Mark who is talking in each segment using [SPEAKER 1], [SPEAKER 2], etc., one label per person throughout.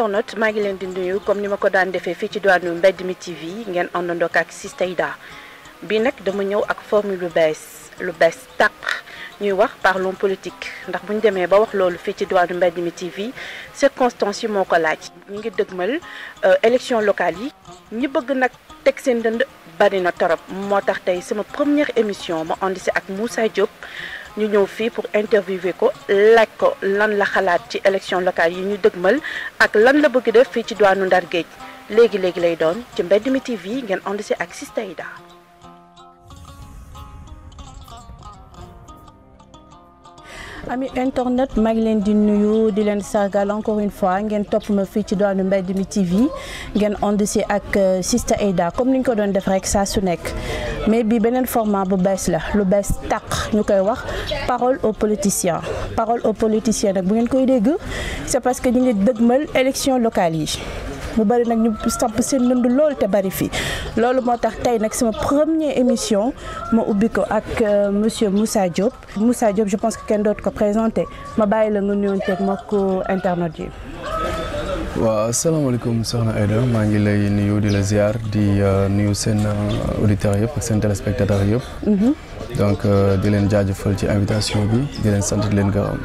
[SPEAKER 1] internet maa ngi leen di nuyu comme ni ma ko daan defee fii ci diwaanu Mbedd mi TV ngeen àndandoo ak Sista Aida bii nag dama ñëw ak formule lu bees tàq ñuy wax parlons politique ndax bu ñu demee ba wax loolu fii ci diwaanu Mbedd mi TV circonstances yi moo ko laaj ñu ngi dëgmal élection locale yi ñi bëgg nag teg seen dënd bari na torop moo tax tey sama première émission ma ànd si ak Moussa Diop ñu ñëw fii pour interviewer ko laaj ko lan la xalaat ci élection locale yi ñu dëgmal ak lan la bëgg def fii ci diwaanu Ndar Géej léegi lay doon ci Mbedd mi TV ngeen ànd si ak Sista Aida. ami internet maa ngi leen di nuyu di leen sargal encore une fois ngeen topp ma fii ci diwaanu Mbedd mi TV ngeen ànd si ak Sista Aida comme ni ñu ko doon def rek saa su nekk mais bi beneen format bu bees la lu bees tàq ñu koy wax parole aux politiciens nag bu ngeen koy dégg c'est parce que ñu ngi dëgmal élection locale yi mu bari nag ñu samp seen ndënd loolu te bari fii loolu moo tax tey nag sama première émission ma ubbi ko ak monsieur Moussa Diop je pense que kenn dootu ko présenté ma bàyyi la nga nuyoonteeg mbokku internet yi.
[SPEAKER 2] waaw asalaamaaleykum soxna Aida maa ngi lay nuyu di la ziar di nuyu seen auditeurs yëpp ak seen téléspectateurs yëpp. donc di leen jaajëfal ci invitation bi di leen sant di leen gërëm.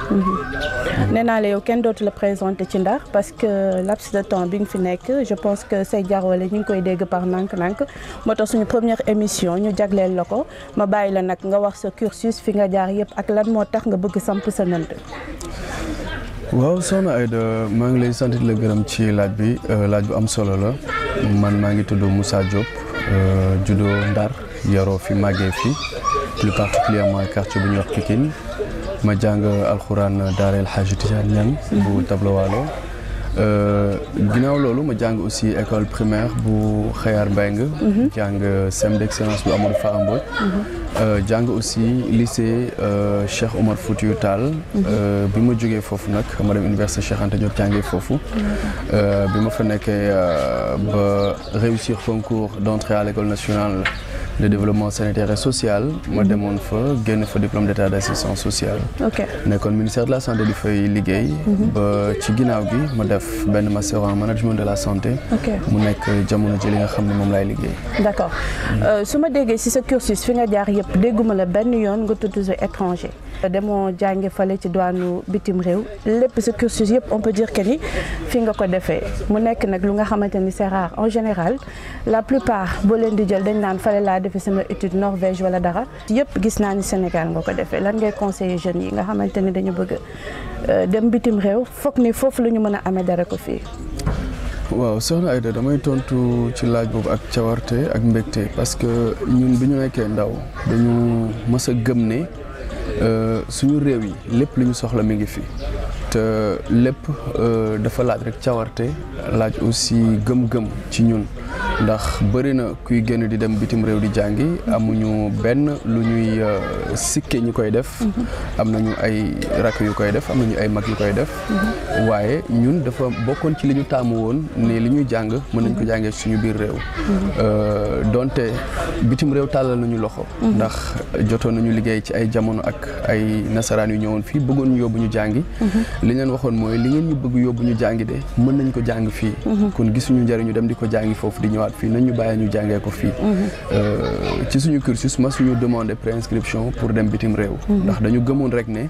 [SPEAKER 1] nee naa la yow kenn dootu la présenté ci Ndar parce que laps de temps bi nga fi nekk je pense que say jarwale ñu ngi koy dégg par nànk-nànk moo tax suñu première émission ñu jagleel la ko ma bàyyi la nag nga wax sa cursus fi nga jaar yëpp ak lan moo tax nga bëgg samp sa nënd.
[SPEAKER 2] waaw soxna Aida maa ngi lay sant di la gërëm ci laaj bu am solo la man maa ngi tudd Moussa Diop juddoo Ndar yaroo fi màggee fi plus particulièrement quartier bu ñuy wax Pikine ma jàng alxuraan Daara El Hadji Tidiane Niang bu Tableau Waalo ginnaaw loolu ma jàng aussi école primaire bu Xayar Mbengue jàng CEM d'excellence bu Amadou Fara Mbodj jàng aussi lycée Cheikh Omar Foutiyou Tall bi ma jógee foofu nag ma dem université Cheikh Anta Diop jàngee foofu bi ma fa nekkee ba réussir concours d'entrée à l'école nationale de développement sanitaire et social ma demoon fa génn fa diplôme d'état d'assistance sociale nekkoon ministère de la santé di fay liggéey ba ci ginnaaw gi ma def benn master en management de la santé mu nekk jamono ji li nga xam ne moom laay liggéey.
[SPEAKER 1] d'accord su ma déggee ci sa cursus fi nga jaar yëpp dégguma la benn yoon nga tudd sa étranger demoo jànge fale ci douane bitim réew lépp sa cursus yëpp on peut dire que ni fi nga ko defee mu nekk nag lu nga xamante ni c'est rare en général la plupart boo leen di jël dañ naan fale laa defee sama étude Norvège wala dara yëpp gis naa ni Sénégal nga ko defee lan ngay conseiller jeunes yi nga xamante ni dañu bëgg dem bitim réew foog ni foofu la ñu mën a amee dara ko fii.
[SPEAKER 2] waaw soxna Aida damay tontu ci laaj boobu ak cawarte ak mbégte parce que ñun bi ñu nekkee ndaw dañu mës a gëm ne suñu réew yi lépp lu ñu soxla mi ngi fi te lépp dafa laaj rek cawarte laaj aussi gëm-gëm ci ñun ndax bëri na kuy génn di dem bitim réew di jàngi amuñu benn lu ñuy sikke ñu koy def am nañu ay rakk yu koy def am nañu ay mag yu koy def waaye ñun dafa bokkoon ci li ñu taamu woon ne li ñuy jàng mën nañ ko jàngee suñu biir réew donte bitim réew tàllal nañu loxo ndax jotoon nañu liggéey ci ay jamono ak ay nasaraan yu ñëwoon fii bëggoon ñu yóbbu ñu jàngi li leen waxoon mooy li ngeen ñu bëgg yóbbu ñu jàngi de mën nañ ko jàng fii kon gisuñu njëriñu dem di ko jàngi foofu di ñëwaat fii nañ ñu bàyyi ñu jàngee ko fii ci suñu cursus ma suñu demandé préinscription pour dem bitim réew ndax dañu gëmoon rek ne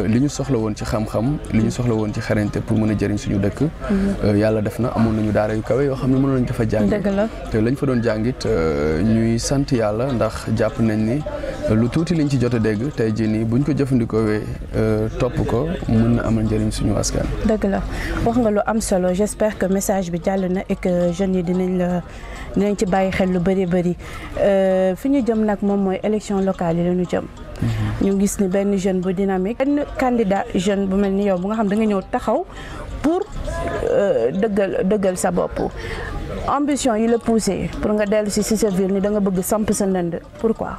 [SPEAKER 2] li ñu soxla woon ci xam-xam li ñu soxla woon ci xarañte pour mën a jëriñ suñu dëkk yàlla def na amoon nañu daara yu kawe yoo xam ne mënoon nañ ko fa jàngi te lañ fa doon jàngit ñuy sant yàlla ndax jàpp nañ ni lu tuuti liñ ci jot a dégg tey jii nii buñ ko jëfandikoowee topp ko mën na amal njëriñ suñu askan.
[SPEAKER 1] dëgg la wax nga lu am solo j'espère que message bi jàll na et que jeunes yi dinañ ci bàyyi xel lu bëri fi ñu jëm nag moom mooy élection locale yi la ñu jëm. ñu gis ni benn jeune bu dynamique benn candidat jeune bu mel ni yow bu nga xam da nga ñëw taxaw pour dëggal sa bopp ambition yi la poussé pour nga dellu si sa ville ni da nga bëgg samp sa ndënd pourquoi.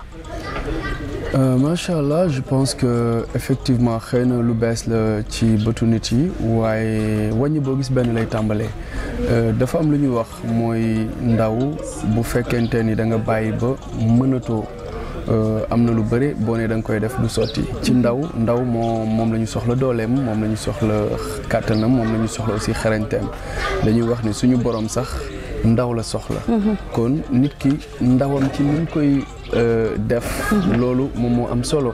[SPEAKER 2] macha allah je pense que effectivement xëy na lu bees la ci bëtu nit yi waaye wàññi boo gis benn lay tàmbalee dafa am lu ñuy wax mooy ndaw bu fekkente ni da nga bàyyi ba mënatoo am na lu bëri boo nee da nga koy def du sotti ci ndaw moom la ñu soxla dooleem moom la ñu soxla kàttanam moom la ñu soxla aussi xarañteem dañuy wax ni suñu borom sax ndaw la soxla kon nit ki ndawam ci ni koy def loolu moom moo am solo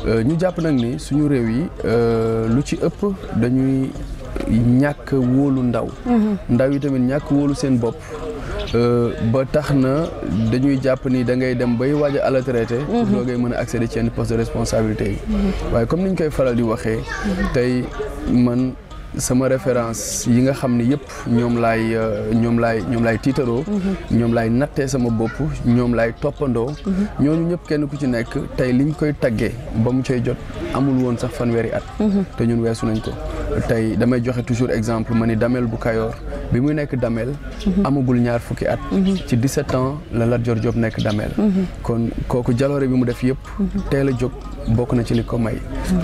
[SPEAKER 2] ñu jàpp nag ni suñu réew yi lu ci ëpp dañuy ñàkk wóolu ndaw yi tamit ñàkk wóolu seen bopp ba tax na dañuy jàpp ni da ngay dem bay waaj a la traité pour doo ngay mën a accéder ci yenn poste de responsabilité yi waaye comme niñ koy faral di waxee tey man sama référence yi nga xam ne yëpp ñoom laay tiitaroo ñoom laay nattee sama bopp ñoom laay toppandoo ñooñu ñëpp kenn ku ci nekk tey liñ koy taggee ba mu cay jot amul woon sax fanweeri at te ñun weesu nañ ko tey damay joxe toujours exemple ma ni Damel bu Kayoor bi muy nekk Damel amagul ñaar fukki at ci 17 ans la Lat Joor Diop nekk Damel kon kooku jaloore bi mu def yëpp teel a jóg bokk na ci li ko may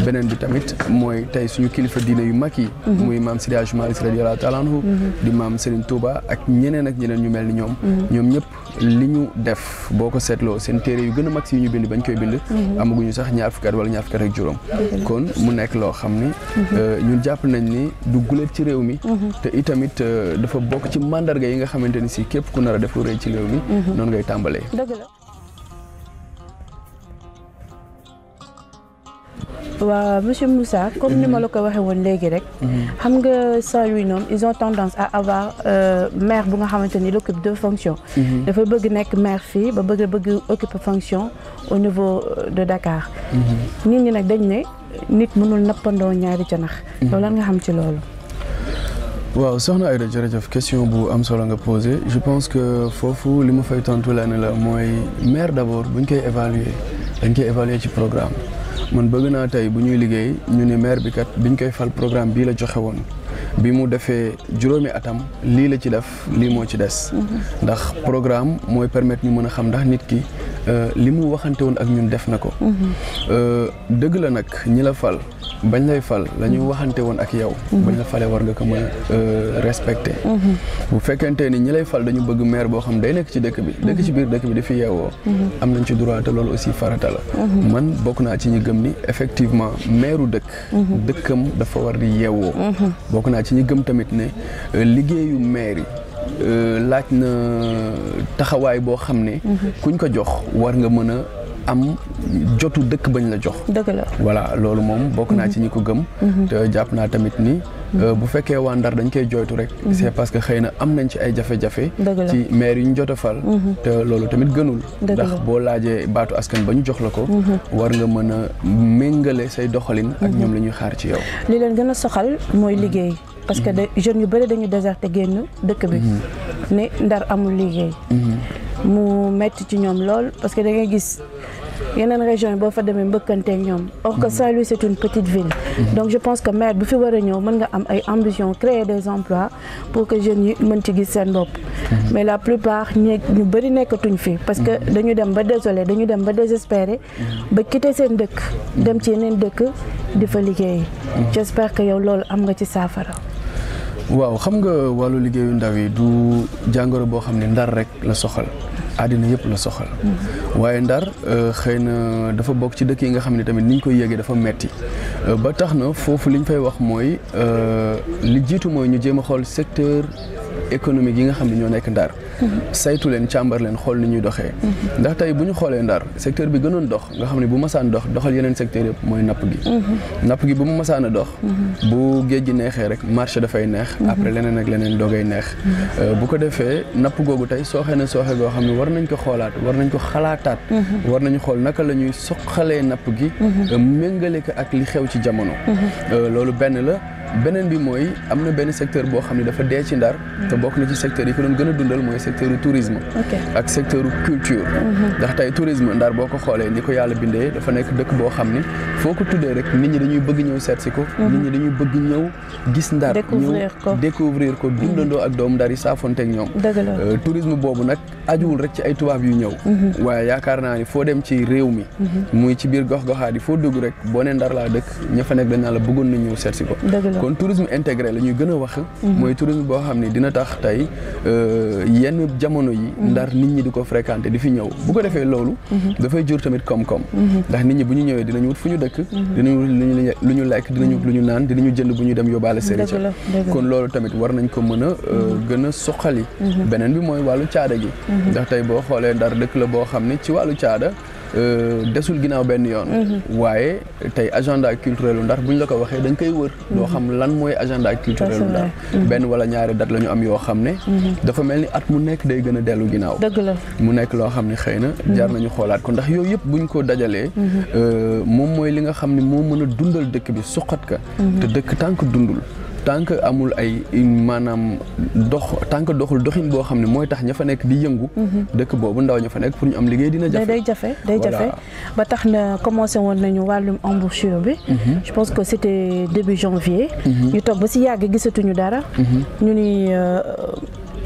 [SPEAKER 2] beneen bi tamit mooy tey suñu kilifa diine yu mag yi muy maam Seydi Hadji Malick Sy radiyallahu ta'ala anhu di maam Serigne Touba ak ñeneen ñu mel ni ñoom ñëpp li ñu def boo ko seetloo seen téere yu gën a mag si yu ñu bind bañ koy bind amaguñu sax ñaar fukki at wala ñaar fukki at ak juróom kon mu nekk loo xam ni ñun jàpp nañ ni du guléet ci réew mi te itamit dafa bokk ci mandarga yi nga xamante ni si képp ku nar a def lu rëy ci réew mi noonu ngay tàmbalee.
[SPEAKER 3] waaw monsieur Moussa comme ni ma la ko waxee woon léegi rek xam nga Saint-Louis ñoom ils ont tendance à avoir maire bu nga xamante ni il occupe deux fonctions dafa bëgg nekk maire fii ba bëgg occuper fonction au niveau de Dakar nit ñi nag dañ ne nit mënul nappandoo ñaari janax loolu lan nga xam ci loolu.
[SPEAKER 2] waaw soxna Aïda jërëjëf question bu am solo nga posé je pense que foofu li ma fay tontu lenn la mooy maire d'abord buñ koy évaluer dañ koy évaluer ci programme man bëgg naa tey bu ñuy liggéey ñu ne maire bi kat biñ koy fal programme bii la joxe woon bi mu defee juróomi atam lii la ci def lii moo ci des ndax programme mooy permettre ñu mën a xam ndax nit ki li mu waxante woon ak ñun def na ko dëgg la nag ñi la fal bañ lay fal la ñu waxante woon ak yow bañ la falee war nga ko mën a respecté bu fekkente ni ñi lay fal dañu bëgg maire boo xam day nekk ci dëkk bi dëkk ci biir dëkk bi di fi yeewoo am nañ ci droit te loolu aussi farata la man bokk naa ci ñi gëm ni effectivement maireu dëkkam dafa war di yeewoo bokk naa ci ñi gëm tamit ne liggéeyu maire yi laaj na taxawaay boo xam ne kuñ ko jox war nga mën a am jotu dëkk bañ la jox.
[SPEAKER 3] dëgg la
[SPEAKER 2] voilà loolu moom bokk naa ci ñi ko gëm. te jàpp naa tamit ni. bu fekkee waa Ndar dañ koy jooytu rek. c'est parce que xëy na am nañ ci ay jafe-jafe. ci maire yi ñu jot a fal. te loolu tamit gënul. ndax boo laajee baatu askan ba ñu jox la ko. war nga mën a méngale say doxalin. ak ñoom la ñuy xaar ci yow.
[SPEAKER 3] li leen gën a soxal mooy liggéey. parce que jeunes yu bëri dañu déserté génn dëkk bi. ne Ndar amul liggéey. mu metti ci ñoom lool parce que da ngay gis yeneen région yi boo fa demee mbëkkante ñoom. or que Saint-Louis c'est une petite ville. donc je pense que maire bu fi war a ñëw mën nga am ay ambition créer des emplois pour que jeunes yi mën ci gis seen bopp. mais la plupart ñu bëri nekkatuñ fi parce que dañu dem ba désolé dañu dem ba désespéré ba quitter seen dëkk dem ci yeneen dëkk di fa liggéey. j'espère que yow loolu am nga ci saafara.
[SPEAKER 2] waaw xam nga wàllu liggéeyu ndaw yi du jàngoro boo xam ne Ndar rek la soxal àddina yëpp la soxal waaye Ndar xëy na dafa bokk ci dëkk yi nga xam ne tamit ni ñu koy yéegee dafa metti ba tax na foofu li ñu fay wax mooy li jiitu mooy ñu jéem a xool secteur économique yi nga xam ne ñoo nekk Ndar saytu leen càmbar leen xool ni ñuy doxee ndax tey bu ñu xoolee Ndar secteur bi gënoon dox nga xam ne bu masaan doxal yeneen secteur yëpp mooy napp gi bu mu masaan a dox bu géej gi neexee rek marché dafay neex après leneen ak leneen doogay neex bu ko defee napp googu tey sooxe na sooxe goo xam ne war nañ ko xoolaat war nañ ko xalaataat war nañu xool naka la ñuy soqalee napp gi méngale ko ak li xew ci jamono loolu benn la beneen bi mooy am na benn secteur boo xam ne dafa dee ci Ndar te bokk na ci secteur yi ko doon gën a dundal mooy secteur tourisme ak secteur culture ndax tey tourisme Ndar boo ko xoolee ni ko yàlla bindee dafa nekk dëkk boo xam ni foo ko tuddee rek nit ñi dañuy bëgg ñëw seet si ko nit ñi dañuy bëgg ñëw gis Ndar ñëw découvrir ko dundandoo ak doomu Ndar yi saafonte ak ñoom tourisme boobu nag ajuwul rek ci ay tubaab yu ñëw waaye yaakaar naa ni foo dem ci réew mi muy ci biir gox-goxaat yi foo dugg rek boo ne Ndar laa dëkk ña fa nekk dañ naa la bëggoon na ñëw seet si ko kon tourisme intégré la ñuy gën a wax mooy tourisme boo xam ne dina tax tey yenn jamono yi Ndar nit ñi di ko fréquenter di fi ñëw bu ko defee loolu dafay jur tamit koom-koom ndax nit ñi bu ñu ñëwee dinañu wut fu ñu dëkk dinañu wut lu ñu lekk dinañu wut lu ñu naan dinañu jënd bu ñu dem yóbbaale seen kon loolu tamit war nañ ko mën a gën a suqali beneen bi mooy wàllu caada gi ndax tey boo xoolee Ndar dëkk la boo xam ne ci wàllu caada desul ginnaaw benn yoon waaye tey agenda culturel u Ndar buñ la ko waxee dañ koy wër doo xam lan mooy agenda culturel u Ndar benn wala ñaari date la ñu am yoo xam ne dafa mel ni at mu nekk day gën a dellu ginnaaw mu nekk loo xam ne xëy na jar nañu xoolaat ko ndax yooyu yëpp buñ ko dajalee moom mooy li nga xam ne moo mën a dundal dëkk bi suqat ka te dëkk tànk dundul tant que amul ay maanaam tant que doxul doxin boo xam ne mooy tax ña fa nekk di yëngu dëkk boobu ndaw ña fa nekk pour ñu am liggéey dina jafe
[SPEAKER 3] day jafe ba tax na commencé woon nañu wàllum embouchure bi je pense que c'était début janvier ñu toog ba si yàgg gisatuñu dara ñu ni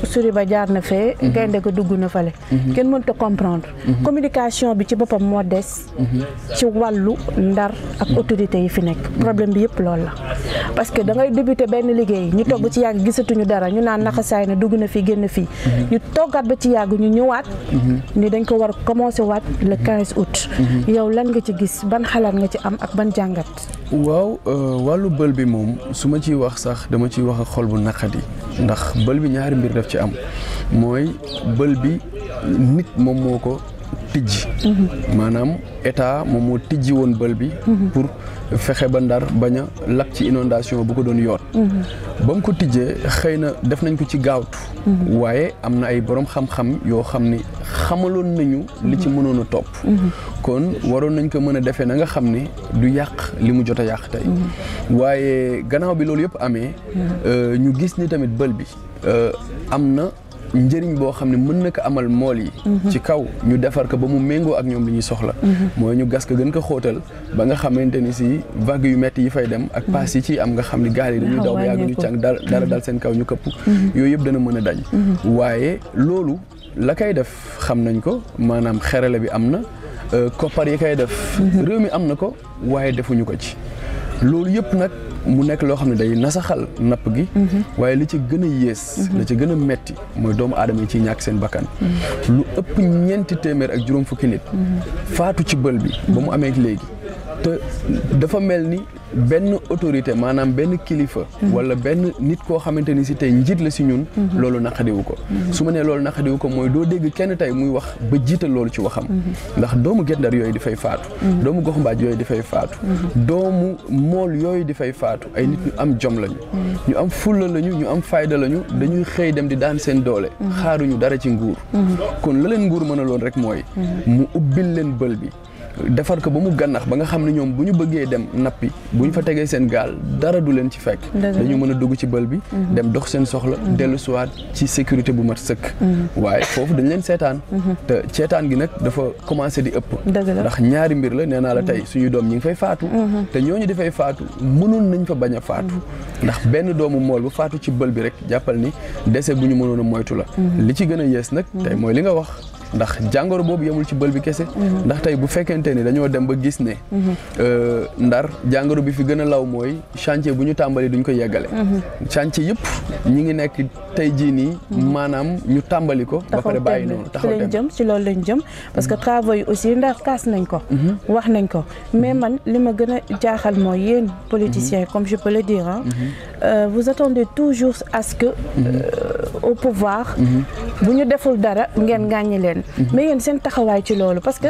[SPEAKER 3] suri ba jaar na fee gaynde ko dugg na fale kenn mënut a comprendre communication bi ci boppam moo des ci wàllu Ndar ak autorités yi fi nekk problème bi yëpp loolu la parce que da ngay débuté benn liggéey ñu toog ba ci yàgg gisatuñu dara ñu naan naxasaay na dugg na fii génn fii ñu toggaat ba ci yàgg ñu ñëwaat ni dañ ko war a commencé waat le 15 août yow lan nga ci gis ban xalaat nga ci am ak ban jàngat
[SPEAKER 2] waaw wàllu bël bi moom su ma ciy wax sax dama ciy wax ak xol bu naqadi ndax bël bi ñaari mbir daf ci am mooy bël bi nit moom moo ko tijji maanaam état moom moo tijji woon bël bi pour fexe ba Ndar bañ a lap ci inondation bu ko doon yoot ba mu ko tijjee xëy na def nañ ko ci gaawtu waaye am na ay borom xam-xam yoo xam ni xamaloon nañu li ci mënoon a topp kon waroon nañ ko mën a defee na nga xam ne du yàq li mu jot a yàq tey waaye gannaaw bi loolu yëpp amee ñu gis ni tamit bël bi am na njëriñ boo xam ne mën na ko amal mool yi ci kaw ñu defar ko ba mu méngoo ak ñoom li ñuy soxla mooy ñu gas ko gën ko xóotal ba nga xamante ni si vague yu metti yi fay dem ak paas yi ci am nga xam ni gaal yi dañuy daw ba yàgg ñu càng dara dal seen kaw ñu këpp yooyu yëpp dana mën a dañ waaye loolu la koy def xam nañ ko maanaam xerale bi am na koppar yi koy def réew mi am na ko waaye defuñu ko ci loolu yëpp nag mu nekk loo xam ne day nasaxal napp gi waaye li ci gën a yées la ci gën a metti mooy doomu aadama yi ciy ñàkk seen bakkan lu ëpp 4 téeméer ak juróom fukki nit faatu ci bël bi ba mu amee léegi te dafa mel ni benn autorité maanaam benn kilifa wala benn nit koo xamante ni si tey njiit la si ñun loolu naqadiwu ko su ma nee loolu naqadiwu ko mooy doo dégg kenn tey muy wax ba jiital loolu ci waxam ndax doomu Guet Ndar yooyu di fay faatu doomu Gox Mbaaj yooyu di fay faatu doomu mool yooyu di fay faatu ay nit ñu am jom lañu ñu am fulla lañu ñu am fayda lañu dañuy xëy dem di daan seen doole xaaruñu dara ci nguur kon la leen nguur mën a loon rek mooy mu ubbil leen bël bi defar ko ba mu gànnax ba nga xam ne ñoom bu ñu bëggee dem nappi bu ñu fa tegee seen gaal dara du leen ci fekk dañu mën a dugg ci bël bi dem dox seen soxla dellu siwaat ci sécurité bu mat sëkk waaye foofu dañ leen seetaan te seetaan gi nag dafa commencé di ëpp ndax ñaari mbir la nee naa la tey suñu doom ñi ngi fay faatu te ñooñu di fay faatu mënoon nañ fa bañ a faatu ndax benn doomu mool bu faatu ci bël bi rek jàppal ni dese bu ñu mënoon a moytu la li ci gën a yées nag tey mooy li nga wax ndax jàngoro boobu yemul ci bël bi kese ndax tey bu fekkente ni dañoo dem ba gis ne Ndar jàngoro bi fi gën a law mooy chantier bu ñu tàmbali duñ ko yeggale chantier yëpp ñi ngi nekk tey jii nii maanaam ñu tàmbali ko ba pare bàyyi noonu taxaw
[SPEAKER 3] lañ jëm ci loolu lañ jëm parce que travaux yi aussi Ndar kaas nañ ko wax nañ ko mais man li ma gën a jaaxal mooy yéen politiciens comme je peux le dire vous attendez toujours à ce que au pouvoir bu ñu deful dara ngeen gàññi leen mais yéen seen taxawaay ci loolu parce que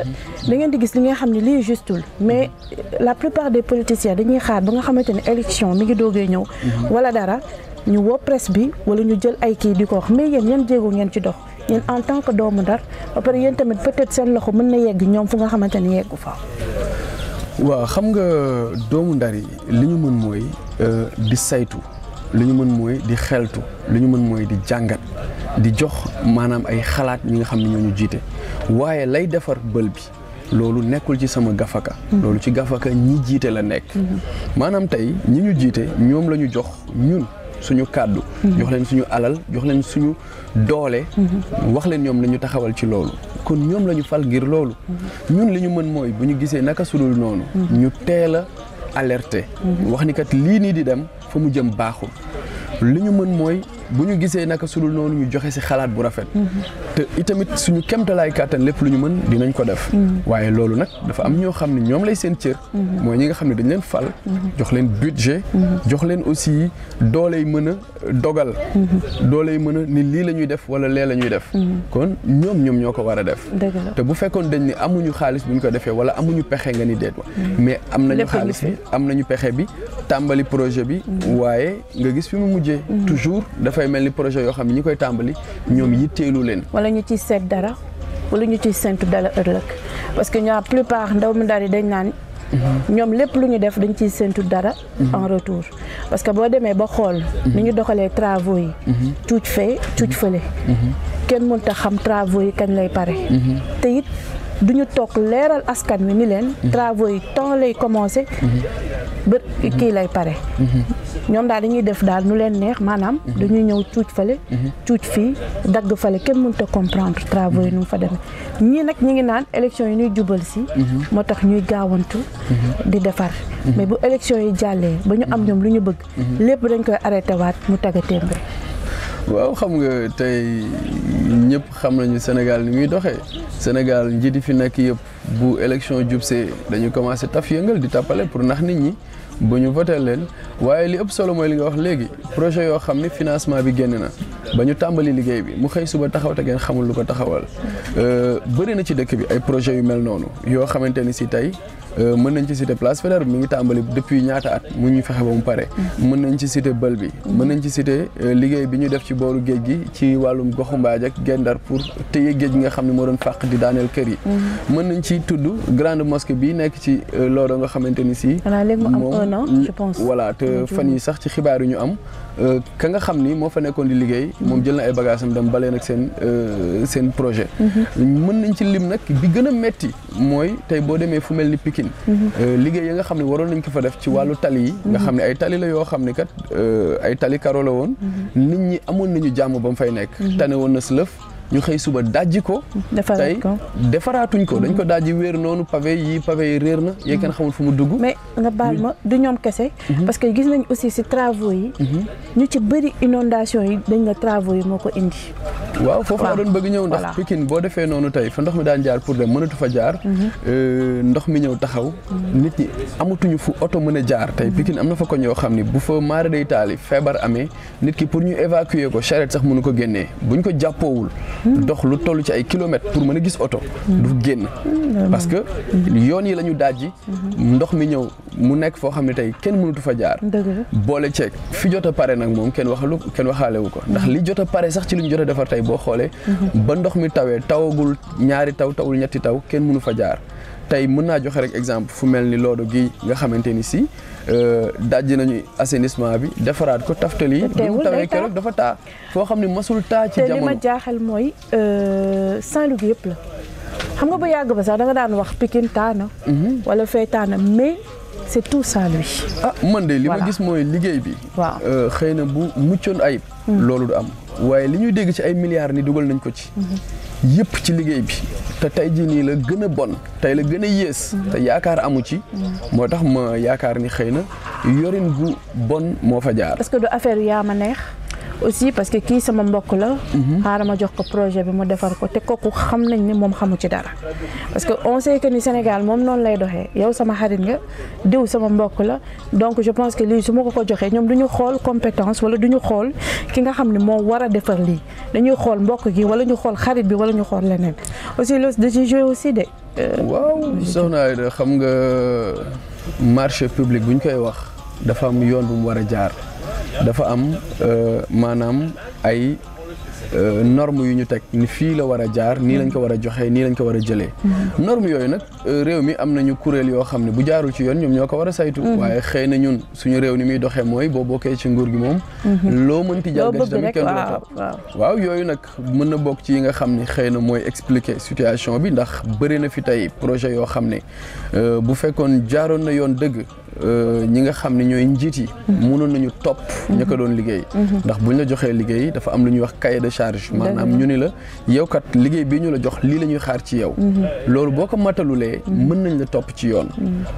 [SPEAKER 3] da ngeen di gis li nga xam ne lii justul mais la plupart des politiciens dañuy xaar ba nga xamante ne élection mi ngi doogee ñëw wala dara ñu woo presse bi wala ñu jël ay kii di ko wax mais yéen yan jéego ngeen ci dox yéen en tant que doomu Ndar ba pare yéen tamit peut-être seen loxo mën na yegg ñoom fu nga xamante ne yeggu fa.
[SPEAKER 2] waaw xam nga doomu Ndar yi li ñu mën mooy di saytu li ñu mën mooy di xeltu li ñu mën mooy di jàngat di jox maanaam ay xalaat ñi nga xam ne ñoo ñu jiite waaye lay defar bël bi loolu nekkul ci sama gafaka loolu ci gafaka ñi jiite la nekk maanaam tey ñi ñu jiite ñoom la ñu jox ñun suñu kàddu jox leen suñu alal jox leen suñu doole wax leen ñoom la ñu taxawal ci loolu kon ñoom la ñu fal ngir loolu ñun li ñu mën mooy bu ñu gisee naka sudul noonu ñu teel a alerter. wax ni kat lii nii di dem fa mu jëm baaxul. li ñu mën mooy bu ñu gisee naka sudul noonu ñu joxe ci xalaat bu rafet. te itamit suñu kemtalaay kàttan lépp lu ñu mën dinañ ko def. waaye loolu nag dafa am ñoo xam ne ñoom lay seen cër. mooy ñi nga xam ne dañ leen fal. jox leen budget. jox leen aussi dooley mën a dogal. dooley mën a ni lii la ñuy def wala lee la ñuy def. kon ñoom ñoo ko war a def. te bu fekkoon dañ ni amuñu xaalis bu ñu ko defee wala amuñu pexe nga ni déet mais am nañu xaalis bi am nañu pexe bi tàmbali projet bi. waaye nga gis fi mu mujjee. toujours dafay mel ni projet yoo xam ne ñi koy tàmbali ñoom yitteelu leen.
[SPEAKER 3] wala ñu ciy seet dara wala ñu ciy séntu dara ëllëg parce que ñoo plupart ndaw mi ndar yi dañ naan ñoom lépp lu ñu def dañ ciy séntu dara en retour parce que boo demee ba xool ni ñu doxalee travaux yi cuuc fee cuuc fële kenn mënut a xam travaux yi kañ lay pare te it duñu toog leeral askan wi ni leen travaux yi temps lay commencé ba kii lay pare ñoom daal dañuy def daal nu leen neex maanaam dañuy ñëw cuuc fale cuuc fii dagg fale kenn mënut a comprendre travaux yi nu mu fa demee ñii nag ñi ngi naan élection yi ñuy jubal si moo tax ñuy gaawantu di defar mais bu élection yi jàllee ba ñu am ñoom lu ñu bëgg lépp dañ koy arrêté waat mu tagga témbe
[SPEAKER 2] waaw xam nga tey ñëpp xam nañu Sénégal ni muy doxee Sénégal njiit yi fi nekk yëpp bu élection jubsee dañu commencé taf yëngal di tàppale pour nax nit ñi ba ñu voté leen waaye li ëpp solo mooy li nga wax léegi projet yoo xam ne financement bi génn na ba ñu tàmbali liggéey bi mu xëy suba taxaw te ngeen xamul lu ko taxawal bëri na ci dëkk bi ay projet yu mel noonu yoo xamante ni si tey mën nañ ci cité place Faidherbe mi ngi tàmbali depuis ñaata at mu ñu fexe ba mu pare mën nañ ci cité bël bi mën nañ ci cité liggéey bi ñu def ci booru géej gi ci wàllum goxu mbaaj ak gendar pour téye géej gi nga xam ne moo doon fàq di daaneel kër yi mën nañ ci tudd grande mosquée bi nekk ci loolu nga xamante ni si
[SPEAKER 3] je pense
[SPEAKER 2] voilà te fan yi sax ci xibaar yu ñu am ka nga xam ni moo fa nekkoon di liggéey moom jël na ay bagages am dem balee nag seen projet mën nañ ci lim nag bi gën a metti mooy tey boo demee fu mel ni Pikine liggéey yi nga xam ne waroon nañ ko fa def ci wàllu tali yi nga xam ne ay tali la yoo xam ne kat ay tali karo la woon nit ñi amoon nañu jàmm ba mu fay nekk tane woon na si lëf ñu xëy suba dajji ko tey defaraatuñ ko dañ ko dajji wéer noonu pavé yi réer na yee kenn xamul fu mu dugg
[SPEAKER 3] mais nga baal ma du ñoom kese parce que gis nañ aussi si travaux yi ñu ci bëri inondation yi dañ la travaux yi moo ko indi
[SPEAKER 2] waaw foofu laa doon bëgg ñëw ndax Pikine boo defee noonu tey fa ndox mi daan jaar pour dem mënatu fa jaar ndox mi ñëw taxaw nit ñi amatuñu fu oto mën a jaar tey Pikine am na fa koñ yoo xam ni bu fa maara day taali feebar amee nit ki pour ñu évacuer ko charrette sax mënu ko génnee buñ ko jàppoowul dox lu toll ci ay kilomètres pour mën a gis oto du génn parce que yoon yi la ñu dajji ndox mi ñëw mu nekk foo xam ne tey kenn mënatu fa jaar boole ceeg fi jot a pare nag moom kenn waxaalewu ko ndax li jot a pare sax ci li ñu jot a defar tey boo xoolee ba ndox mi tawee tawagul ñaari taw tawul ñetti taw kenn mënu fa jaar tey mën naa joxe rek exemple fu mel ni Lodo gi nga xamante ni si dajji nañu assainissement bi defaraat ko taftali yi bi mu tawee keroog dafa taa foo xam ne masul taa ci jamono
[SPEAKER 3] te li ma jaaxal mooy Saint-Louis gi yëpp la xam nga ba yàgg ba sax da nga daan wax Pikine taa na wala fee taa na mais c'est tout Saint-Louis
[SPEAKER 2] man de li ma gis mooy liggéey bi xëy na bu muccoon ayib loolu du am waaye li ñuy dégg ci ay milliards ni dugal nañ ko ci yëpp ci liggéey bi te tey jii nii la gën a bon tey la gën a yées te yaakaar amu ci moo tax ma yaakaar ni xëy na yorin gu bon moo fa jaar
[SPEAKER 3] parce que du affaire yaa ma neex aussi parce que kii sama mbokk la xaaral ma jox ko projet bi mu defar ko te kooku xam nañ ni moom xamu ci dara parce que on sait que ni Sénégal moom noonu lay doxee yow sama xarit nga diw sama mbokk la donc je pense que lii su ma ko joxee ñoom du ñu xool compétence wala du ñu xool ki nga xam ne moo war a defar lii dañuy xool mbokk gi wala ñu xool xarit bi wala ñu xool leneen aussi loolu da ciy joué aussi de
[SPEAKER 2] waaw soxna Aïda xam nga marché public bu ñu koy wax dafa am yoon bu mu war a jaar dafa am maanaam ay normes yu ñu teg ni fii la war a jaar nii lañ ko war a joxee nii lañ ko war a jëlee normes yooyu nag réew mi am nañu kuréel yoo xam ne bu jaarul ci yoon ñoom ñoo ko war a saytu waaye xëy na ñun suñu réew ni muy doxee mooy boo bokkee ci nguur gi moom loo mënti jalgati tamit kenn du la topp waaw yooyu nag mën na bokk ci yi nga xam ne xëy na mooy expliquer situation bi ndax bëri na fi tey projet yoo xam ne bu fekkoon jaaroon na yoon dëgg ñi nga xam ne ñooy njiit yi mënoon nañu topp ña ko doon liggéey ndax buñ la joxee liggéey dafa am lu ñuy wax cahier de charge charge maanaam ñu ni la yow kat liggéey bii ñu la jox lii la ñuy xaar ci yow loolu boo ko matalulee mën nañ la topp ci yoon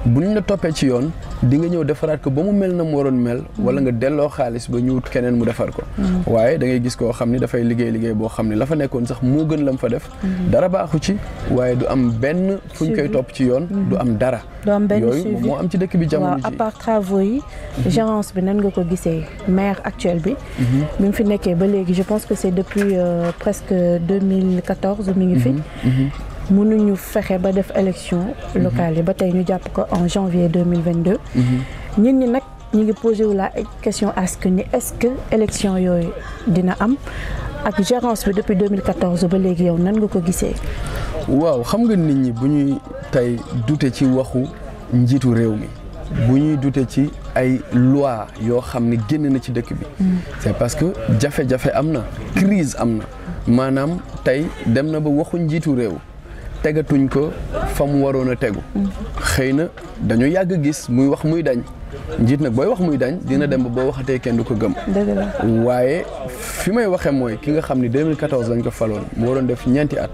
[SPEAKER 2] bu ñu la toppee ci yoon di nga ñëw defaraat ko ba mu mel na mu waroon mel wala nga delloo xaalis ba ñu wut keneen mu defar ko waaye da ngay gis koo xam ni dafay liggéey boo xam ni la fa nekkoon sax moo gën la mu fa def dara baaxu ci waaye du am benn fu ñu koy topp ci yoon du am dara yooyu moo am ci dëkk bi jamono ji
[SPEAKER 3] à part travaux yi gérance bi nan nga ko gisee maire actuel bi mu fi nekkee ba léegi je pense que c'est depuis presque 2014 mi ngi fi mënuñu fexe ba def élection locale yi ba tey ñu jàpp ko en janvier 2022 ñit ñi nag ñu ngi posé wu la question est-ce que élection yooyu dina am ak gérance bi depuis 2014 ba léegi yow nan nga ko gisee
[SPEAKER 2] waaw xam nga nit ñi bu ñuy tey dute ci waxu njiitu réew mi bu ñuy dute ci ay loi yoo xam ne génn na ci dëkk bi c'est parce que jafe-jafe am na crise am na maanaam tey dem na ba waxu njiitu réew tegatuñ ko fa mu waroon a tegu xëy na dañu yàgg gis muy wax muy dañ njiit nag booy wax muy dañ dina dem ba boo waxatee kenn du ko gëm waaye fi may waxee mooy ki nga xam ni 2014 lañ ko faloon mu waroon def ñeenti at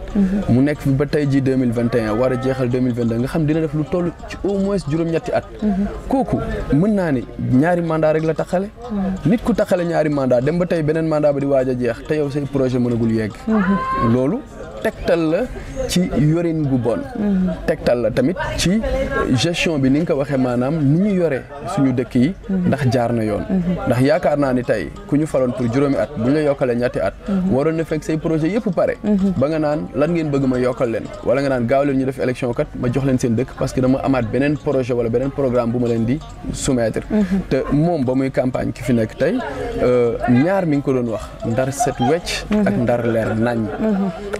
[SPEAKER 2] mu nekk fi ba tey ji 2021 war a jeexal 2022 nga xam dina def lu toll ci au moins juróom-ñetti at kooku mën naa ni ñaari mandat rek la taxale nit ku taxale ñaari mandat dem ba tey beneen mandat ba di waaj a jeex te yow say projet mënagul yegg loolu tegtal la ci yorin gu bon tegtal la tamit ci gestion bi ni nga ko waxee maanaam ni ñu yore suñu dëkk yi ndax jaar na yoon ndax yaakaar naa ni tey ku ñu faloon pour juróomi at bu ñu la yokkalee ñetti at waroon na fekk say projet yëpp pare ba nga naan lan ngeen bëgg ma yokkal leen wala nga naan gaaw leen ñu def élection kat ma jox leen seen dëkk parce que dama amaat beneen projet wala beneen programme bu ma leen di soumettre te moom ba muy campagne ki fi nekk tey ñaar mi ngi ko doon wax ndar set wecc ak ndar leer nañ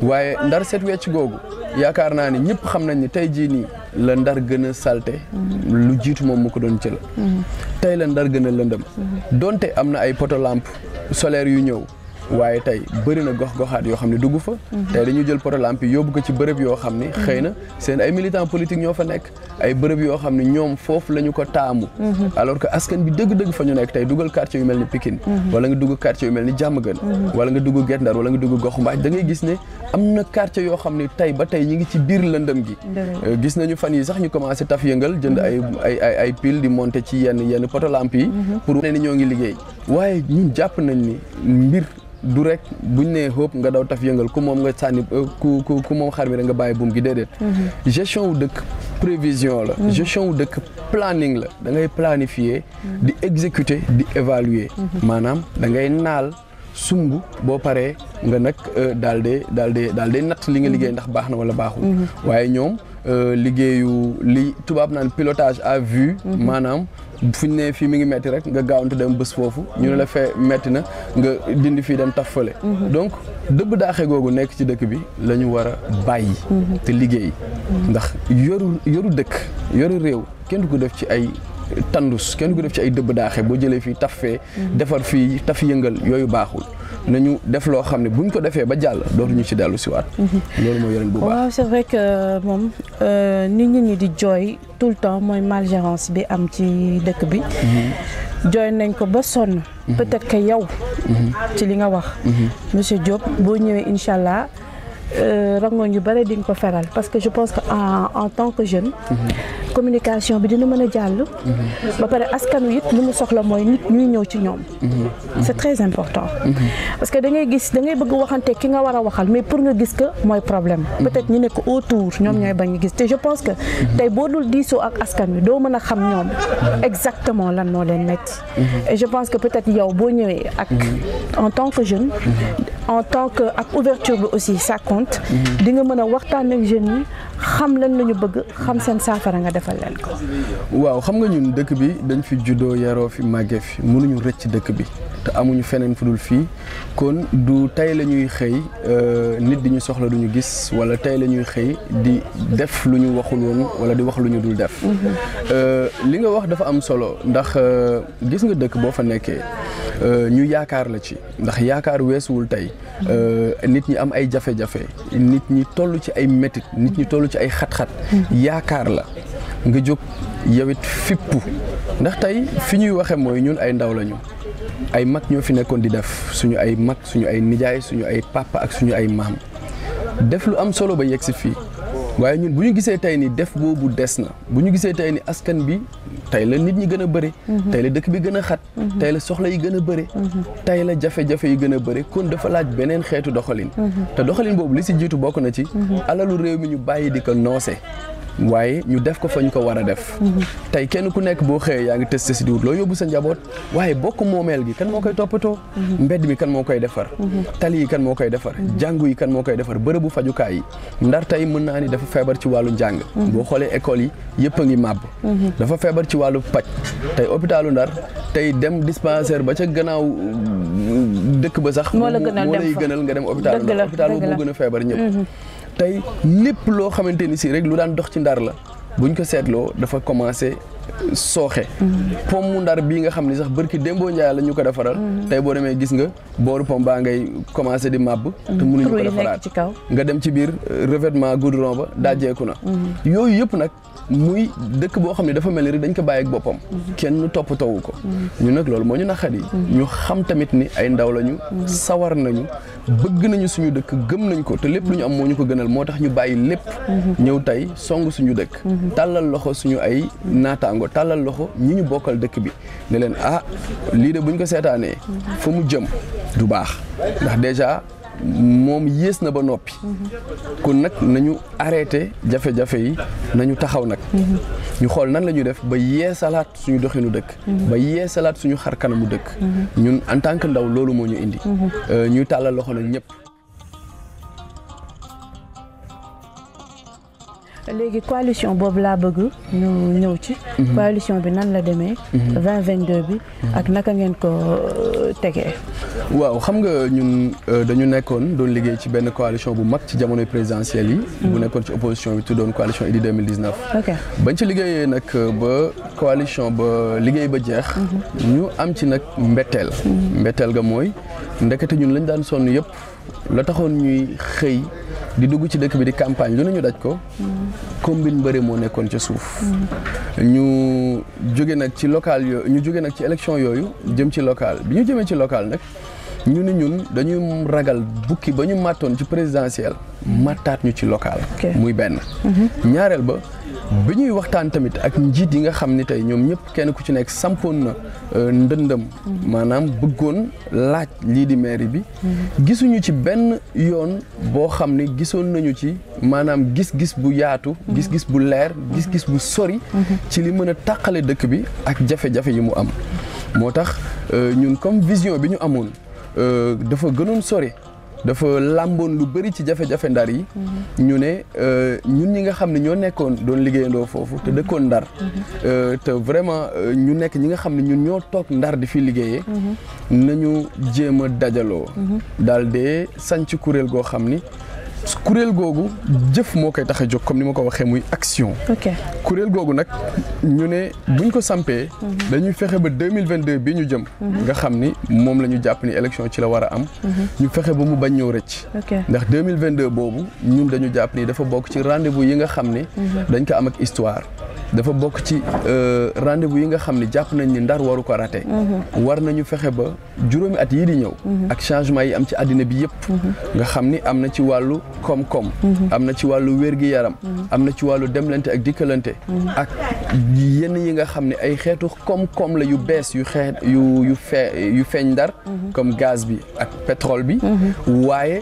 [SPEAKER 2] waaye ndar set wecc googu yaakaar naa ni ñëpp xam nañ ni tey jii nii la ndar gën a salte lu jiitu moom mu ko doon jël tey la ndar gën a lëndëm donte am na ay poto lampe solaire yu ñëw waaye tey bëri na gox-goxaat yoo xam ne dugg fa tey dañu jël poto lampe yi yóbbu ko ci bërëb yoo xam ne xëy na seen ay militants politiques ñoo fa nekk ay bërëb yoo xam ne ñoom foofu la ñu ko taamu alors que askan bi dëgg-dëgg fa ñu nekk tey dugal quartier yu mel ni Pikine wala nga dugg quartier yu mel ni Diamaguène wala nga dugg Guet Ndar wala nga dugg Gox Mbaaj da ngay gis ne am na quartier yoo xam ne tey ba tey ñi ngi ci biir lëndëm gi gis nañu fan yi sax ñu commencé taf yëngal jënd ay pile di monter ci yenn poto lampe yi pour ne ni ñoo ngi liggéey waaye ñun jàpp nañ ni mbir du rek buñ nee xóob nga daw taf yëngal ku moom nga sànni ku moom xar mi rek nga bàyyi buum gi déedéet gestion wu dëkk prévision la gestion wu dëkk planning la da ngay planifier di exécuter di évaluer maanaam da ngay naal sumb boo paree nga nag daal de natt li nga liggéey ndax baax na wala baaxul waaye ñoom liggéeyu li tubaab naan pilotage à vue maanaam fu ñu nee fii mi ngi metti rek nga gaawantu dem bés foofu ñu ne la fee metti na nga dindi fii dem taf fële donc dëbb daaxe googu nekk ci dëkk bi la ñu war a bàyyi te liggéey ndax yoru dëkk yoru réew kenn du ko def ci ay tandus kenn du ko def ci ay dëbb daaxe boo jëlee fii taf fee defar fii taf yëngal yooyu baaxul nañu def loo xam ne buñ ko defee ba jàll dootuñu ci dellu si waat loolu mooy yeneen bu baax.
[SPEAKER 3] waaw c'est vrai que moom nit ñi di jooy tout le temps mooy malgérance bi am ci dëkk bi jooy nañ ko ba sonn peut-être que yow ci li nga wax monsieur Diop boo ñëwee incha allah rangoon yu bëri di nga ko feral parce que je pense que en tant que jeune communication bi dina mën a jàll ba pare askan wi it li mu soxla mooy nit ñuy ñëw ci ñoom c'est très important parce que da ngay bëgg waxante ki nga war a waxal mais pour nga gis que mooy problème peut-être ñu nekk autour ñoom ñooy bañ a gis te je pense que tey boo dul diisoo ak askan wi doo mën a xam ñoom exactement lan moo leen metti et je pense que peut-être yow boo ñëwee ak en tant que jeune en tant que ak ouverture bi aussi ça compte di nga mën a waxtaan ak jeunes yi xam lan la ñu bëgg xam seen saafara nga defal leen ko.
[SPEAKER 2] waaw xam nga ñun dëkk bi dañ fi juddoo yaroo fi màggee fi mënuñu rëcc dëkk bi te amuñu feneen fu dul fii kon du tey la ñuy xëy nit di ñu soxla duñu gis wala tey la ñuy xëy di def lu ñu waxul woon wala di wax lu ñu dul def. li nga wax dafa am solo ndax gis nga dëkk boo fa nekkee ñu yaakaar la ci ndax yaakaar weesuwul tey nit ñi am ay jafe-jafe nit ñi toll ci ay métit nit ñi toll ci ay xat-xat yaakaar la nga jóg yow it fippu ndax tey fi ñuy waxe mooy ñun ay ndaw lañu ay mag ñoo fi nekkoon di def suñu ay mag suñu ay nijaay suñu ay papa ak suñu ay maam def lu am solo ba yegg si fii waaye ñun bu ñu gisee tey ni def boobu des na bu ñu gisee tey ni askan bi tey la nit ñi gën a bëri tey la dëkk bi gën a xat tey la soxla yi gën a bëri tey la jafe-jafe yi gën a bëri kon dafa laaj beneen xeetu doxalin te doxalin boobu li si jiitu bokk na ci alalu réew mi ñu bàyyi di ko noose waaye ñu def ko fa ñu ko war a def tey kenn ku nekk boo xëyee yaa ngi testé si diwut loo yóbbu sa njaboot waaye bokk moomeel gi kan moo koy toppatoo mbedd mi kan moo koy defar tali yi kan moo koy defar jàngu yi kan moo koy defar bërëbu fajukaay yi Ndar tey mën naa ni dafa feebar ci wàllu njàng boo xoolee école yi yëpp a ngi màbb dafa feebar ci wàllu paj tey hôpitalu Ndar tey dem dispensaire ba ca gannaaw dëkk ba sax moo lay gënal nga dem hôpital Ndar hôpital boobu moo gën a feebar ñëpp tey lépp loo xamante ni si rek lu daan dox ci Ndar la buñ ko seetloo dafa commencé sooxe pom mu Ndar bii nga xam ni sax bërki démboo njaay la ñu ko defaral tey boo demee gis nga booru pom baa ngay commencé di màbb te mënuñu ko defaraat nga dem ci biir revêtement goudron ba dajjeeku na yooyu yëpp nag muy dëkk boo xam ne dafa mel ni rek dañ ko bàyyi ak boppam kenn toppatoowu ko ñu nag loolu moo ñu naqari ñu xam tamit ni ay ndaw lañu sawar nañu bëgg nañu suñu dëkk gëm nañ ko te lépp lu ñu am moo ñu ko gënal moo tax ñu bàyyi lépp ñëw tey song suñu dëkk tàllal loxo suñu ay naataango tàllal loxo ñi ñu bokkal dëkk bi ne leen lii de buñ ko seetaanee fa mu jëm du baax ndax déjà moom yées na ba noppi kon nag nañu arrêté jafe-jafe yi nañu taxaw nag ñu xool nan la ñuy def ba yeesalaat suñu doxinu dëkk ba yeesalaat suñu xar kanamu dëkk ñun en tant que ndaw loolu moo ñu indi ñuy tàllal loxo nag ñëpp.
[SPEAKER 3] léegi coalition boobu laa bëgg ñu ñëw ci coalition bi nan la demee 2022 bi ak naka ngeen ko tegee.
[SPEAKER 2] waaw xam nga ñun dañu nekkoon doon liggéey ci benn coalition bu mag ci jamonoy présidentielle yi bu nekkoon ci opposition bi tuddoon coalition Idy 2019 bañ ci liggéeyee nag ba coalition ba liggéey ba jeex ñu am ci nag mbetteel ga mooy ndekete ñun lañ daan sonn yëpp la taxoon ñuy xëy di dugg ci dëkk bi di campagne lu nañu daj ko combine bëre moo nekkoon ca suuf ñu jóge nag ci local yooyu ñu jóge nag ci élection yooyu jëm ci local bi ñu jëmee ci local nag ñu ni ñun dañuy ragal bukki ba ñu màttoon ci présidentielle màttaat ñu ci local muy benn ñaareel ba bi ñuy waxtaan tamit ak njiit yi nga xam ni tey ñoom ñëpp kenn ku ci nekk sampoon na ndëndëm maanaam bëggoon laaj lii di mairie bi gisuñu ci benn yoon boo xam ni gisoon nañu ci maanaam gis-gis bu yaatu gis-gis bu leer gis-gis bu sori ci li mën a tàqale dëkk bi ak jafe-jafe yi mu am moo tax ñun comme vision bi ñu amoon dafa gënoon sori dafa làmboon lu bëri ci jafe-jafe Ndar yi ñu ne ñun ñi nga xam ne ñoo nekkoon doon liggéeyandoo foofu te dëkkoon Ndar te vraiment ñu nekk ñi nga xam ne ñun ñoo toog Ndar di fi liggéeyee nañu jéem a dajaloo daal de sanc kuréel goo xam ni kuréel googu jëf moo koy tax a jóg comme ni ma ko waxee muy action kuréel googu nag ñu ne buñ ko sampee dañuy fexe ba 2022 bi ñu jëm nga xam ni moom la ñu jàpp ni élection ci la war a am ñu fexe ba mu bañ ñëw rëcc ndax 2022 boobu ñun dañu jàpp ni dafa bokk ci rendez-vous yi nga xam ni dañ ko am ak histoire dafa bokk ci rendez-vous yi nga xam ni jàpp nañ ni Ndar waru ko raté war nañu fexe ba juróomi at yii di ñëw ak changement yi am ci àddina bi yëpp nga xam ni am na ci wàllu koom-koom am na ci wàllu wér-gi-yaram am na ci wàllu demlante ak dikkalante ak yenn yi nga xam ne ay xeetu koom-koom la yu bees yu feeñ Ndar comme gaz bi ak pétrole bi waaye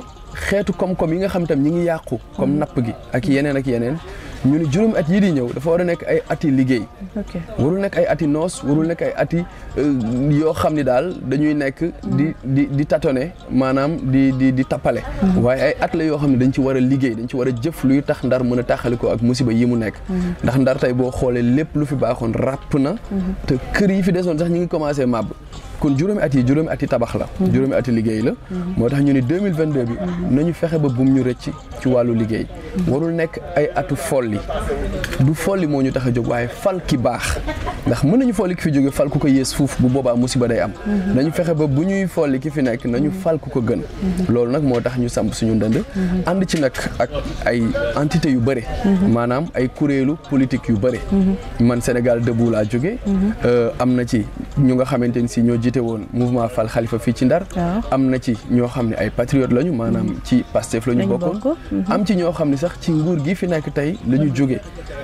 [SPEAKER 2] xeetu koom-koom yi nga xam tam ñi ngi yàqu comme napp gi ak yeneen ñu ne juróomi at yii di ñëw dafa war a nekk ay ati liggéey warul nekk ay ati noos warul nekk ay ati yoo xam ni daal dañuy nekk di tâtonner maanaam di tappale waaye ay at la yoo xam ne dañ ci war a liggéey dañ ci war a jëf luy tax Ndar mën a taxalikoo ak musiba yi mu nekk ndax Ndar tey boo xoolee lépp lu fi baaxoon ràpp na te kër yi fi desoon sax ñi ngi commencé màbb kon juróomi at yi tabax la juróomi at yi liggéey la moo tax ñu ne 2022 bi nañu fexe ba bum ñu rëcc ci wàllu liggéey warul nekk ay atu folli du folli moo ñu tax a jóg waaye fal ki baax ndax mën nañu folli ki fi jóge fal ku ko yées fuuf bu boobaa musiba day am nañu fexe ba bu ñuy folli ki fi nekk nañu fal ku ko gën loolu nag moo tax ñu samp suñu ndënd ànd ci nag ak ay entité yu bëri maanaam ay kuréelu politique yu bëri man Sénégal Debout laa jóge am na ci ñu nga xamante ni si ñoo jiite woon mouvement Fal Khalifa fii ci Ndar am na ci ñoo xam ne ay patriotes lañu maanaam ci Pastef la ñu bokkoon am ci ñoo xam ne sax ci nguur gi fi nekk tey la ñu jóge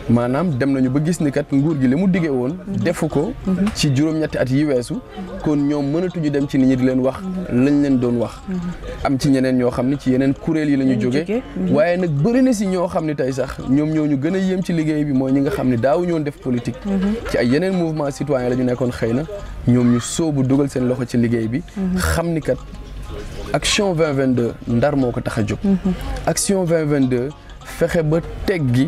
[SPEAKER 2] maanaam dem nañu ba gis ni kat nguur gi li mu diggee woon defu ko ci juróom-ñetti at yi weesu kon ñoom mënatuñu dem ci nit ñi di leen wax lañ leen doon wax am ci ñeneen ñoo xam ne ci yeneen kuréel yi la ñu jóge waaye nag bëri na si ñoo xam ne tey sax ñoom ñoo ñu gën a yéem ci liggéey bi mooy ñi nga xam ne daawu ñoon def politique ci ay yeneen mouvement citoyen la ñu nekkoon xëy na ñoom ñu sóobu dugal seen loxo ci liggéey bi xam ni kat action 2022 Ndar moo ko tax a jóg action 2022 fexe ba teggi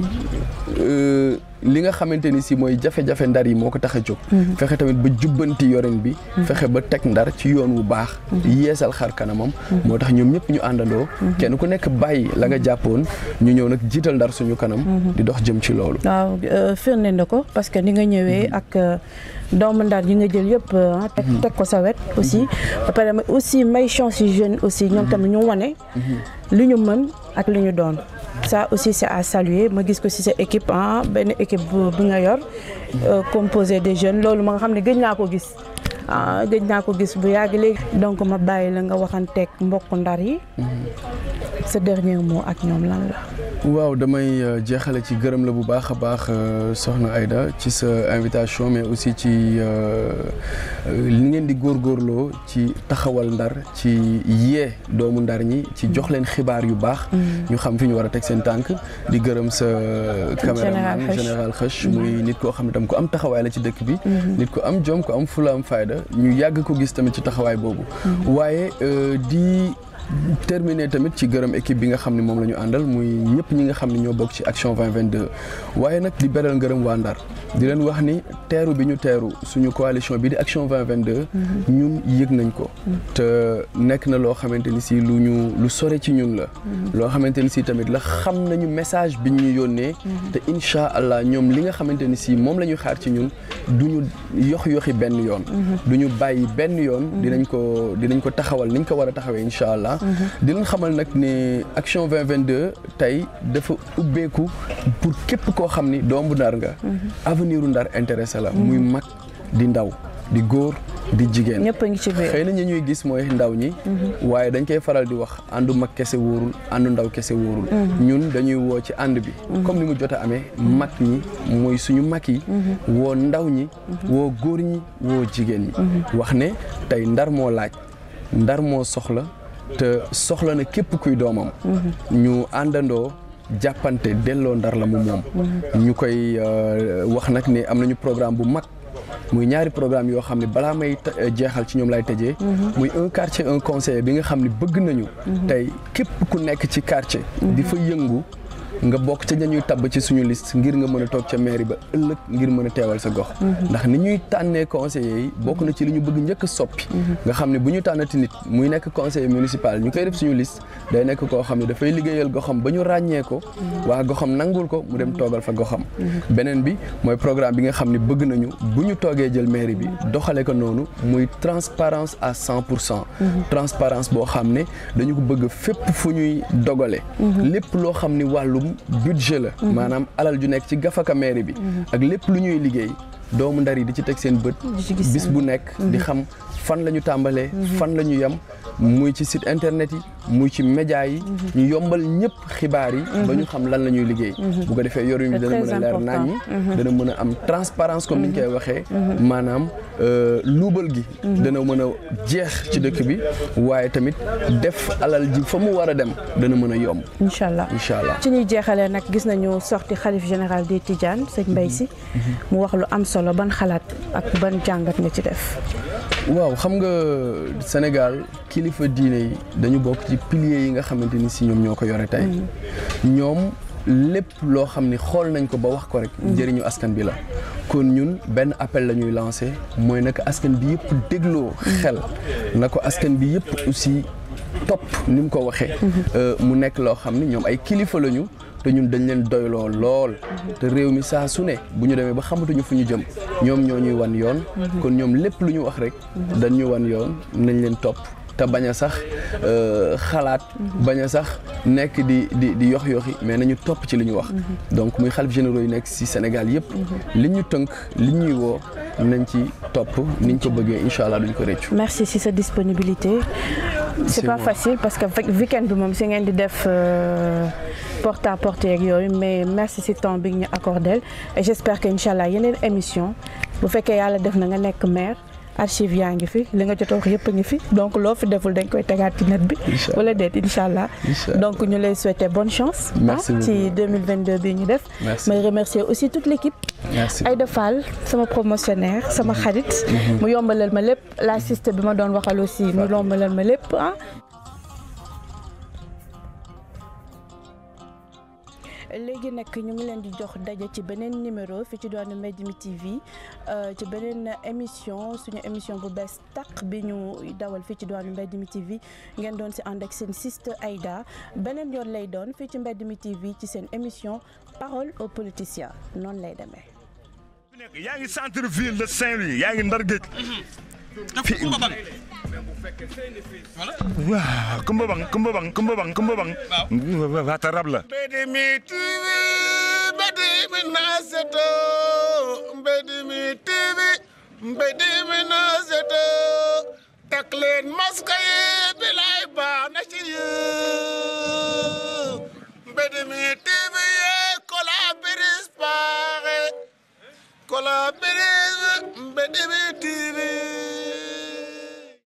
[SPEAKER 2] li nga xamante ni si mooy jafe-jafe Ndar yi moo ko tax a jóg fexe tamit ba jubbanti yorin bi fexe ba teg Ndar ci yoon wu baax yeesal xar kanamam moo tax ñoom ñëpp ñu àndandoo kenn ku nekk bàyyi la nga jàppoon ñu ñëw nag jiital Ndar suñu kanam di dox jëm ci loolu
[SPEAKER 3] waaw firnde na ko parce que ni nga ñëwee ak doomu Ndar yi nga jël yëpp teg ko sa wet aussi ba pare aussi may chance yi jeunes aussi ñoom tamit ñu wane li ñu mën ak li ñu doon ça aussi c'est à saluer ma gis ko ci sa équipe benn équipe bu nga yor composé des jeunes loolu ma nga xam ne gëj naa ko gis bu yàgg léegi donc ma bàyyi la nga waxanteeg mbokku Ndar yi sa dernier mot ak ñoom lan la.
[SPEAKER 2] waaw damay jeexale ci gërëm la bu baax a baax soxna Aïda ci sa invitation mais aussi ci li ngeen di góorgóorloo ci taxawal Ndar ci yee doomu Ndar ñi ci jox leen xibaar yu baax ñu xam fi ñu war a teg seen tànk di gërëm sa caméraman général Xëch muy nit koo xam ne tam ku am taxawaay la ci dëkk bi nit ku am jom ku am fula am fayda ñu yàgg ko gis tamit ci taxawaay boobu waaye di terminé tamit ci gërëm équipe bi nga xam ne moom la ñu àndal muy ñëpp ñi nga xam ne ñoo bokk ci action 2022 waaye nag di beral ngërëm waa Ndar di leen wax ni teeru bi ñu teeru suñu coalition bi di action 2022 ñun yëg nañ ko te nekk na loo xamante ni si lu sore ci ñun la loo xamante ni si tamit la xam nañu message bi ñu yónnee te incha allah ñoom li nga xamante ni si moom la ñuy xaar ci ñun duñu yoxi benn yoon duñu bàyyi benn yoon dinañ ko taxawal niñ ko war a taxawee incha allah di leen xamal nag ne action 2022 tey dafa ubbeeku pour képp koo xam ni doomu Ndar nga avenir u Ndar intéressé la muy mag di ndaw di góor di jigéen
[SPEAKER 3] ñëpp a ngi ci biir
[SPEAKER 2] xëy na ñi ñuy gis mooy ndaw ñi waaye dañ koy faral di wax àndu mag kese wóorul àndu ndaw kese wóorul ñun dañuy woo ci ànd bi comme ni mu jot a amee mag ñi mooy suñu mag yi woo ndaw ñi woo góor ñi woo jigéen ñi wax ne tey Ndar moo laaj Ndar moo soxla te soxla na képp kuy doomam ñu àndandoo jàppante delloo Ndar la mu moom ñu koy wax nag ne am nañu programme bu mag muy ñaari programme yoo xam ne balaa may jeexal ci ñoom lay tëjee muy un quartier un conseiller bi nga xam ne bëgg nañu tey képp ku nekk ci quartier di fa yëngu nga bokk ca ñuy tabb ci suñu liste ngir nga mën a toog ca mairie ba ëllëg ngir mën a teewal sa gox ndax ni ñuy tànnee conseillers yi bokk na ci li ñu bëgg njëkk a soppi nga xam ne bu ñu tànnati nit muy nekk conseiller municipal ñu koy def suñu liste day nekk koo xam ne dafay liggéeyal goxam ba ñu ràññee ko waa goxam nangul ko mu dem toogal fa goxam beneen bi mooy programme bi nga xam ne bëgg nañu bu ñu toogee jël mairie bi doxale ko noonu muy transparence à 100% transparence boo xam ne dañu ko bëgg fépp fu ñuy dogale lépp loo xam ni wàllum budget la maanaam alal ju nekk ci gafaka mairie bi ak lépp lu ñuy liggéey doomu Ndar yi di ci teg seen bët bis bu nekk di xam fan la ñu tàmbalee fan la ñu yem muy ci site internet yi muy ci média yi ñu yombal ñëpp xibaar yi ba ñu xam lan la ñuy liggéey bu ko defee yoruñu dana mën a leer nañ ñi dana mën a am transparence comme ni ñu koy waxee maanaam luubal gi dana mën a jeex ci dëkk bi waaye tamit def alal ji fa mu war a dem dana mën a yomb
[SPEAKER 3] incha allah ci ñuy jeexalee nag gis nañu sorti xalif général des Tidianes sëñ Mbaye Sy mu wax lu am solo ban xalaat ak ban jàngat nga ci def
[SPEAKER 2] waaw xam nga Sénégal kilifa diine yi dañu bokk ci piliers yi nga xamante ni si ñoom ñoo ko yore tey ñoom lépp loo xam ni xool nañ ko ba wax ko rek njëriñu askan bi la kon ñun benn appel la ñuy lancé mooy naka askan bi yëpp dégloo xel na ko askan bi yëpp aussi topp ni mu ko waxee mu nekk loo xam ni ñoom ay kilifa lañu te ñun dañ leen doyloo lool te réew mi saa su ne bu ñu demee ba xamatuñu fu ñu jëm ñoom ñoo ñuy wan yoon kon ñoom lépp lu ñu wax rek dañ ñu wan yoon nañ leen topp te bañ a sax xalaat bañ a sax nekk di yox-yoxi mais nañu topp ci li ñu wax donc muy xalif généraux yi nekk ci Sénégal yëpp li ñu tënk li ñuy woo nañ ci topp niñ ko bëggee incha allah duñ ko réccu.
[SPEAKER 3] merci ci sa disponibilité. c'est pas facile parce que week-end bi moom si ngeen di def porte à porte yeeg yooyu mais merci ci temps bi ñu accordé et j'espère que incha allah yeneen émission bu fekkee yàlla def na nga nekk maire. archive yaa ngi fi li nga jot a wax yëpp a ngi fi donc loo fi deful dañ koy tegaat ci net bi wala déet incha allah donc ñu lay souhaiter bonne chance ci 2022 bi ñu def may remercier aussi toute l'équipe Aïda Fall sama promotionnaire sama xarit mu yombalal ma lépp l'assiste bi ma doon waxal aussi mu yombalal ma lépp léegi nag ñu ngi leen di jox daje ci beneen numéro fii ci doonu Mbed Mi TV ci beneen émission suñu émission bu bees tàq bi ñu dawal fii ci doonu Mbed Mi TV ngeen doon si ànd ak seen sister Aïda beneen yoon lay doon fii ci Mbed Mi TV ci seen émission parole aux politiciens noonu lay demee.
[SPEAKER 4] yaa ngi centre ville de Saint-Louis yaa ngi Ndar Géej. waaw Kumba Bang waata rab la. Mbed Mi TV Mbed Mi naseto Mbed Mi TV Mbed Mi naseto tak leen maska yi bilay baax na ci yéen Mbed Mi TV collaborer Mbed Mi